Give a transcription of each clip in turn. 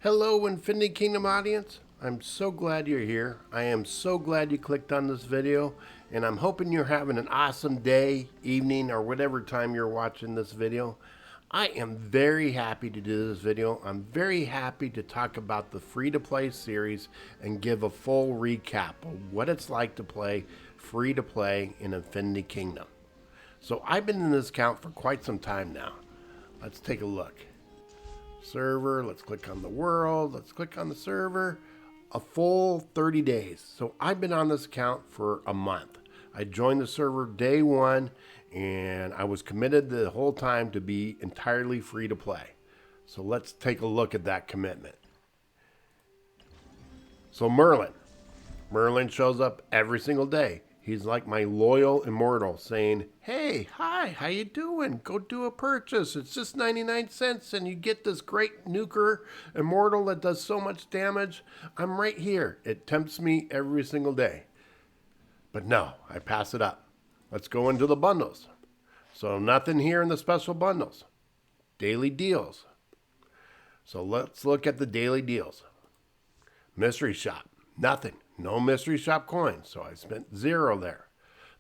Hello, Infinity Kingdom audience. I'm so glad you're here. I am so glad you clicked on this video, and I'm hoping you're having an awesome day, evening, or whatever time you're watching this video. I am very happy to do this video. I'm very happy to talk about the free-to-play series and give a full recap of what it's like to play free-to-play in Infinity Kingdom. So I've been in this account for quite some time now. Let's take a look. Server, let's click on the world, let's click on the server. A full 30 days. So I've been on this account for a month. I joined the server day one, and I was committed the whole time to be entirely free to play. So let's take a look at that commitment. So Merlin shows up every single day. He's like my loyal immortal saying, hey, hi, how you doing? Go do a purchase. It's just 99 cents and you get this great nuker immortal that does so much damage. I'm right here. It tempts me every single day. But no, I pass it up. Let's go into the bundles. So nothing here in the special bundles. Daily deals. So let's look at the daily deals. Mystery shop. Nothing. No mystery shop coins, so I spent 0 there.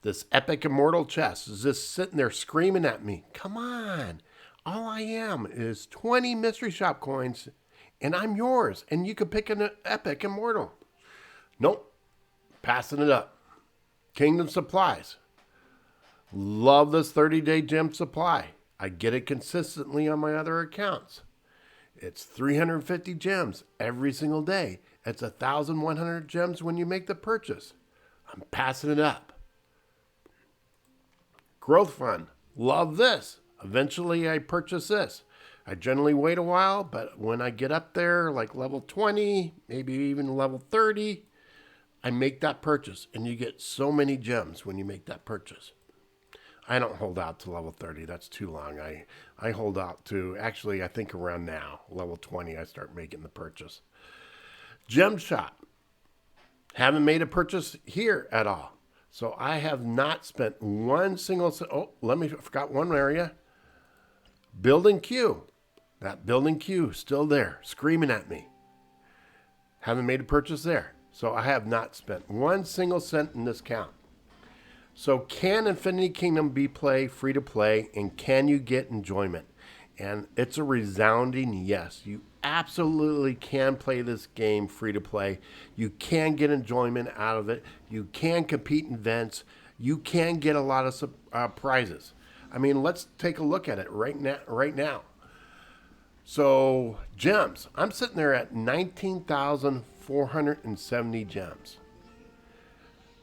This epic immortal chest is just sitting there screaming at me. Come on. All I am is 20 mystery shop coins, and I'm yours, and you can pick an epic immortal. Nope. Passing it up. Kingdom supplies. Love this 30-day gem supply. I get it consistently on my other accounts. It's 350 gems every single day. It's 1,100 gems when you make the purchase. I'm passing it up. Growth Fund. Love this. Eventually I purchase this. I generally wait a while, but when I get up there, like level 20, maybe even level 30, I make that purchase. And you get so many gems when you make that purchase. I don't hold out to level 30. That's too long. I hold out to, actually, I think around now, level 20, I start making the purchase. Gem shop. Haven't made a purchase here at all. So I have not spent one single, I forgot one area. Building queue. That building queue still there, screaming at me. Haven't made a purchase there. So I have not spent one single cent in this count. So can Infinity Kingdom be played free to play, and can you get enjoyment? And it's a resounding yes. You absolutely can play this game free to play. You can get enjoyment out of it. You can compete in events. You can get a lot of prizes. I mean, let's take a look at it right now. So gems. I'm sitting there at 19,470 gems.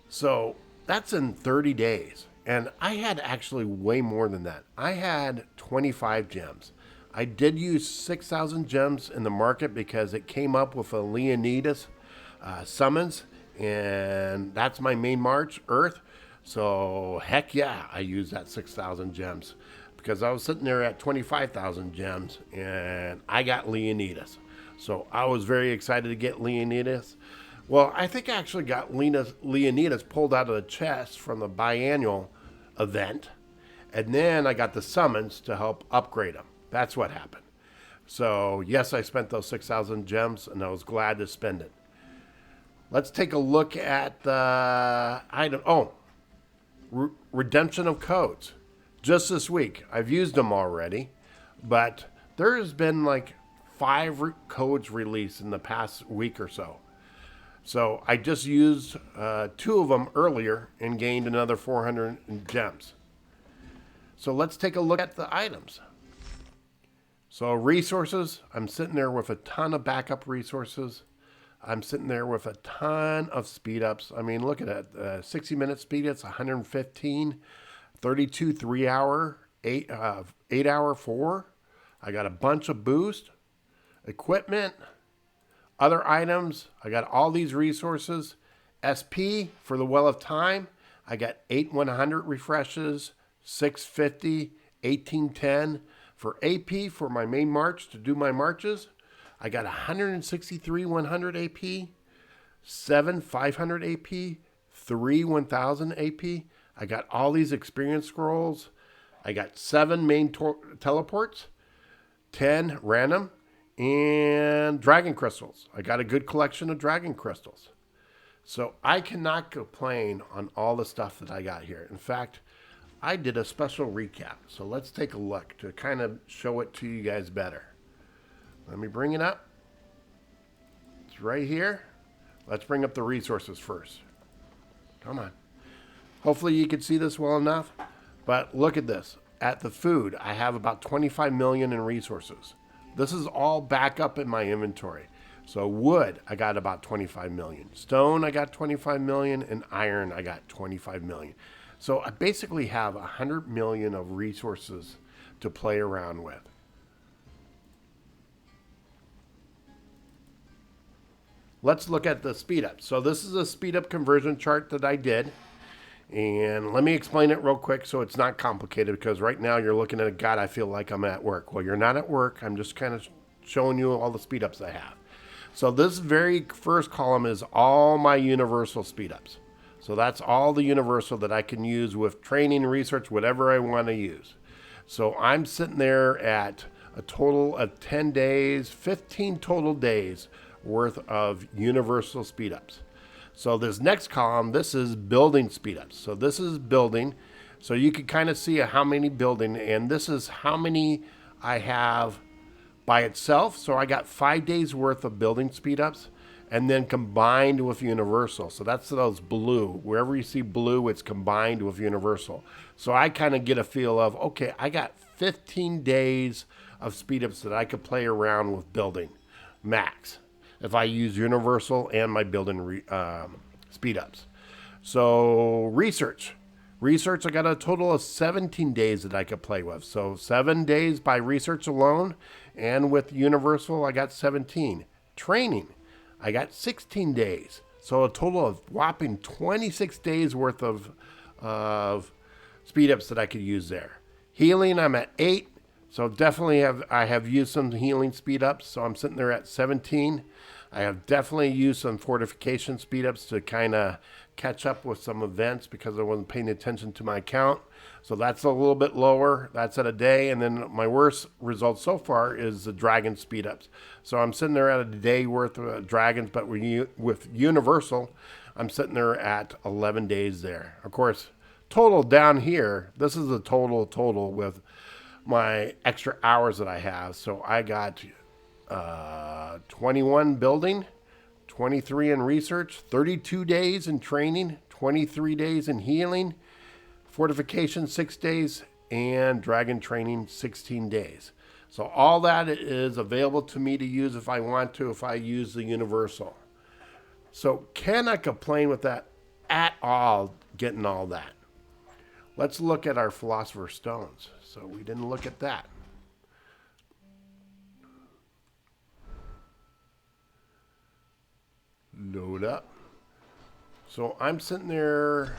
So that's in 30 days. And I had actually way more than that. I had 25 gems. I did use 6,000 gems in the market because it came up with a Leonidas summons. And that's my main March, Earth. So heck yeah, I used that 6,000 gems. Because I was sitting there at 25,000 gems and I got Leonidas. So I was very excited to get Leonidas. Well, I think I actually got Leonidas pulled out of the chest from the biannual event. And then I got the summons to help upgrade them. That's what happened. So, yes, I spent those 6,000 gems, and I was glad to spend it. Let's take a look at the item. Oh, redemption of codes. Just this week. I've used them already, but there has been like 5 codes released in the past week or so. So I just used 2 of them earlier and gained another 400 gems. So let's take a look at the items. So resources, I'm sitting there with a ton of backup resources. I'm sitting there with a ton of speed ups. I mean, look at it. 60-minute speed ups, 115, 32 3-hour, 8-hour 4. I got a bunch of boost, equipment, other items. I got all these resources. SP for the Well of Time. I got 8 100 refreshes, 650, 1810. For AP for my main march to do my marches, I got 163 100 AP, 7 500 AP, 3 1000 AP. I got all these experience scrolls. I got 7 main teleports, 10 random, and dragon crystals. I got a good collection of dragon crystals. So I cannot complain on all the stuff that I got here. In fact, I did a special recap. So let's take a look to kind of show it to you guys better. Let me bring it up. It's right here. Let's bring up the resources first. Come on. Hopefully you can see this well enough. But look at this. At the food, I have about 25 million in resources. This is all back up in my inventory. So wood, I got about 25 million. Stone, I got 25 million. And iron, I got 25 million. So I basically have 100 million of resources to play around with. Let's look at the speed up. So this is a speed up conversion chart that I did. And let me explain it real quick so it's not complicated, because right now you're looking at it, God, I feel like I'm at work. Well, you're not at work. I'm just kind of showing you all the speed ups I have. So this very first column is all my universal speed ups. So that's all the universal that I can use with training, research, whatever I want to use. So I'm sitting there at a total of 10 days, 15 total days worth of universal speed ups. So this next column, this is building speed ups. So this is building. So you can kind of see how many building, and this is how many I have by itself. So I got 5 days worth of building speed ups, and then combined with universal. So that's those blue. Wherever you see blue, it's combined with universal. So I kind of get a feel of, okay, I got 15 days of speed ups that I could play around with building max if I use universal and my building speed ups. So research, I got a total of 17 days that I could play with. So 7 days by research alone, and with universal, I got 17. Training, I got 16 days. So a total of whopping 26 days worth of speed ups that I could use there. Healing, I'm at 8. So definitely I have used some healing speed ups. So I'm sitting there at 17. I have definitely used some fortification speed ups to kind of catch up with some events because I wasn't paying attention to my account. So that's a little bit lower. That's at a day. And then my worst result so far is the dragon speed ups. So I'm sitting there at a day worth of dragons, but with universal, I'm sitting there at 11 days there. Of course, total down here, this is the total with my extra hours that I have. So I got 21 building, 23 in research, 32 days in training, 23 days in healing, fortification 6 days, and dragon training 16 days. So all that is available to me to use if I want to, if I use the universal. So cannot complain with that at all, getting all that. Let's look at our Philosopher's Stones. So we didn't look at that. Load up. So I'm sitting there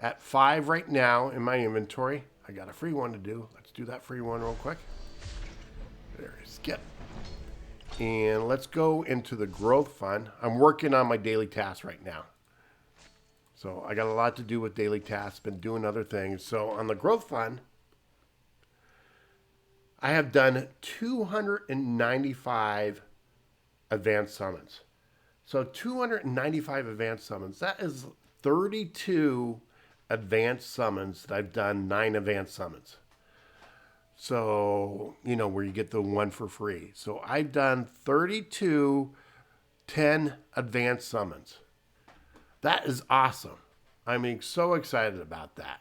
at 5 right now in my inventory. I got a free one to do. Let's do that free one real quick. There, skip. And let's go into the growth fund. I'm working on my daily tasks right now. So I got a lot to do with daily tasks, been doing other things. So on the growth fund, I have done 295 advanced summons. So 295 advanced summons, that is 32 advanced summons that I've done, 9 advanced summons. So, you know, where you get the one for free. So I've done 32 10 advanced summons. That is awesome. I'm so excited about that.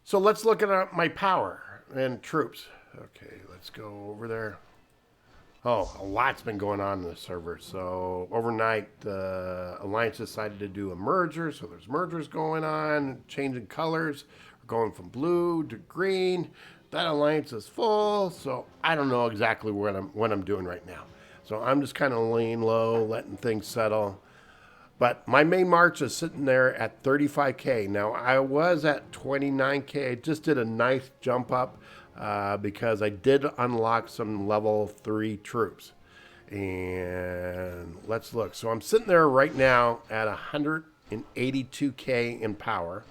So let's look at my power and troops. Okay, let's go over there. Oh, a lot's been going on in the server. So overnight, the Alliance decided to do a merger. So there's mergers going on, changing colors, going from blue to green. That Alliance is full. So I don't know exactly what I'm doing right now. So I'm just kind of laying low, letting things settle. But my main march is sitting there at 35K. Now I was at 29K. I just did a nice jump up. Because I did unlock some level 3 troops. And let's look. So I'm sitting there right now at 182K in power.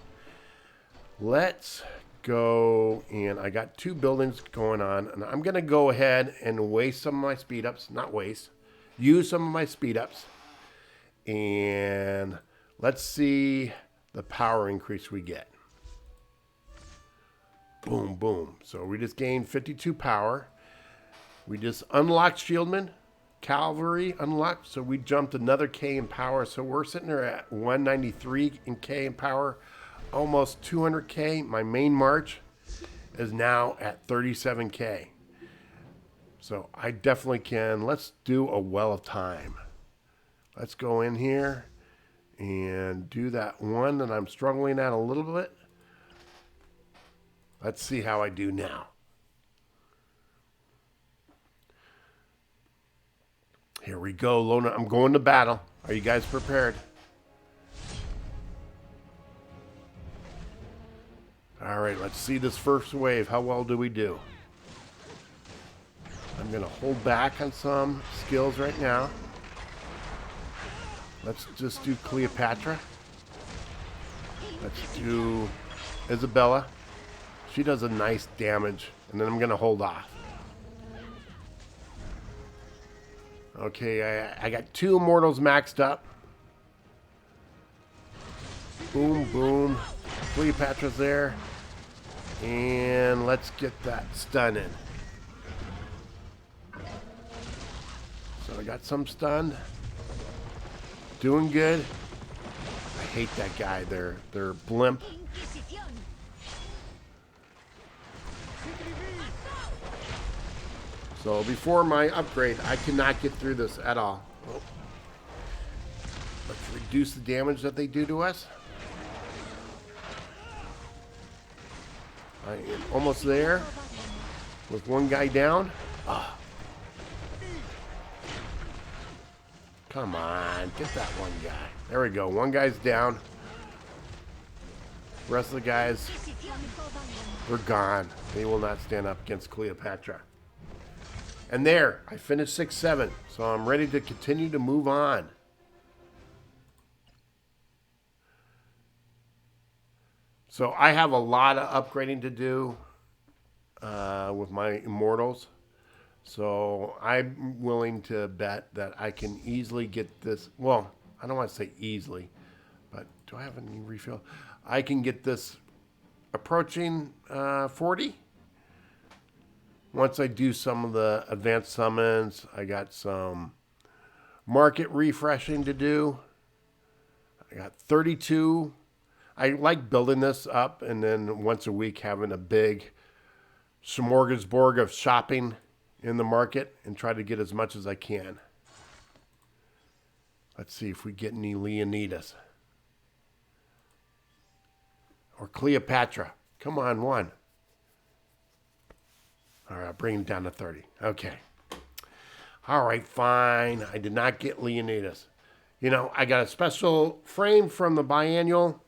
Let's go, and I got 2 buildings going on, and I'm going to go ahead and waste some of my speed ups. Not waste, use some of my speed ups. And let's see the power increase we get. Boom, boom. So we just gained 52 power. We just unlocked Shieldman. Cavalry unlocked. So we jumped another K in power. So we're sitting there at 193 in K in power. Almost 200K. My main march is now at 37K. So I definitely can. Let's do a Well of Time. Let's go in here and do that one that I'm struggling at a little bit. Let's see how I do now. Here we go, Lona. I'm going to battle. Are you guys prepared? All right, let's see this first wave. How well do we do? I'm going to hold back on some skills right now. Let's just do Cleopatra. Let's do Isabella. She does a nice damage, and then I'm going to hold off. Okay, I got 2 immortals maxed up. Boom, boom. Cleopatra's there. And let's get that stun in. So I got some stunned. Doing good. I hate that guy. They're blimp. So before my upgrade, I cannot get through this at all. Oh. Let's reduce the damage that they do to us. I am almost there with one guy down. Oh. Come on, get that one guy. There we go. One guy's down. The rest of the guys, they're gone. They will not stand up against Cleopatra. And there, I finished 6-7. So I'm ready to continue to move on. So I have a lot of upgrading to do with my immortals. So I'm willing to bet that I can easily get this. Well, I don't want to say easily, but do I have any refill? I can get this approaching 40. Once I do some of the advanced summons, I got some market refreshing to do. I got 32. I like building this up and then once a week having a big smorgasbord of shopping in the market and try to get as much as I can. Let's see if we get any Leonidas. Or Cleopatra. Come on, one. All right, bring it down to 30. Okay. All right, fine. I did not get Leonidas. You know, I got a special frame from the biannual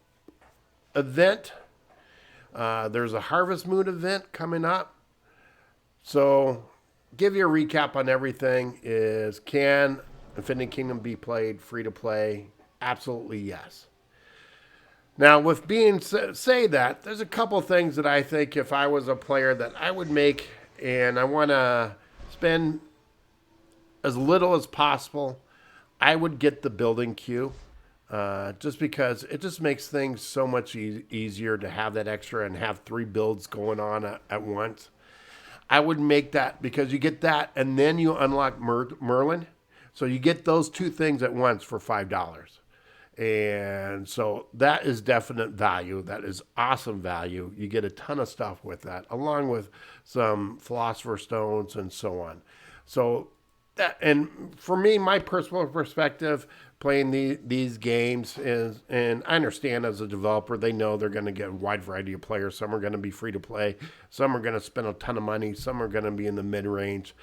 event. There's a Harvest Moon event coming up. So, give you a recap on everything is, can Infinity Kingdom be played free to play? Absolutely yes. Now, with being say that, there's a couple things that I think if I was a player that I would make, and I want to spend as little as possible, I would get the building queue. Just because it just makes things so much easier to have that extra and have 3 builds going on at once. I would make that because you get that and then you unlock Merlin. So you get those 2 things at once for $5. And so that is definite value. That is awesome value. You get a ton of stuff with that, along with some Philosopher's Stones and so on. So that, and for me, my personal perspective, playing these games is, and I understand as a developer, they know they're going to get a wide variety of players. Some are going to be free to play. Some are going to spend a ton of money. Some are going to be in the mid-range.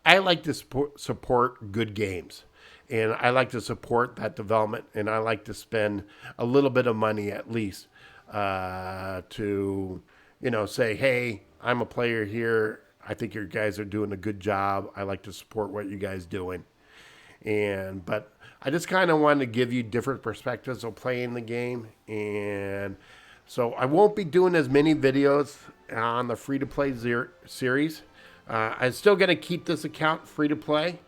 I like to support good games. And I like to support that development, and I like to spend a little bit of money at least to, say, hey, I'm a player here. I think your guys are doing a good job. I like to support what you guys doing. But I just kind of wanted to give you different perspectives of playing the game. And So I won't be doing as many videos on the free-to-play series. I'm still going to keep this account free-to-play.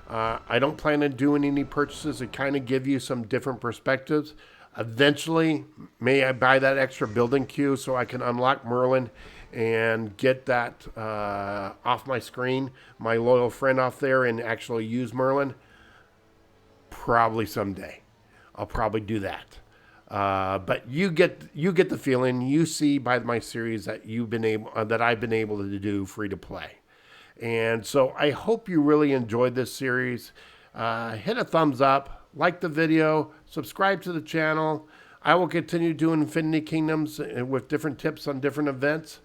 I don't plan on doing any purchases to kind of give you some different perspectives. Eventually, may I buy that extra building queue so I can unlock Merlin and get that off my screen, my loyal friend off there, and actually use Merlin? Probably someday. I'll probably do that. But you get the feeling. You see by my series that I've been able to do free to play. And so I hope you really enjoyed this series. Hit a thumbs up, like the video, subscribe to the channel. I will continue doing Infinity Kingdoms with different tips on different events.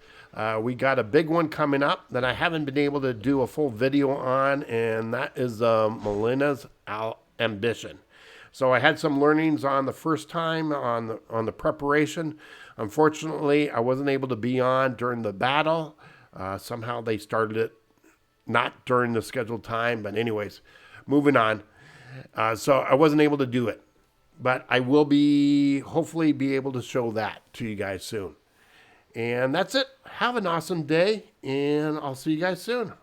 We got a big one coming up that I haven't been able to do a full video on, and that is Melina's Ambition. So I had some learnings on the first time on the preparation. Unfortunately, I wasn't able to be on during the battle. Somehow they started it not during the scheduled time, but anyways, moving on. So I wasn't able to do it, but I will hopefully be able to show that to you guys soon. And that's it. Have an awesome day, and I'll see you guys soon.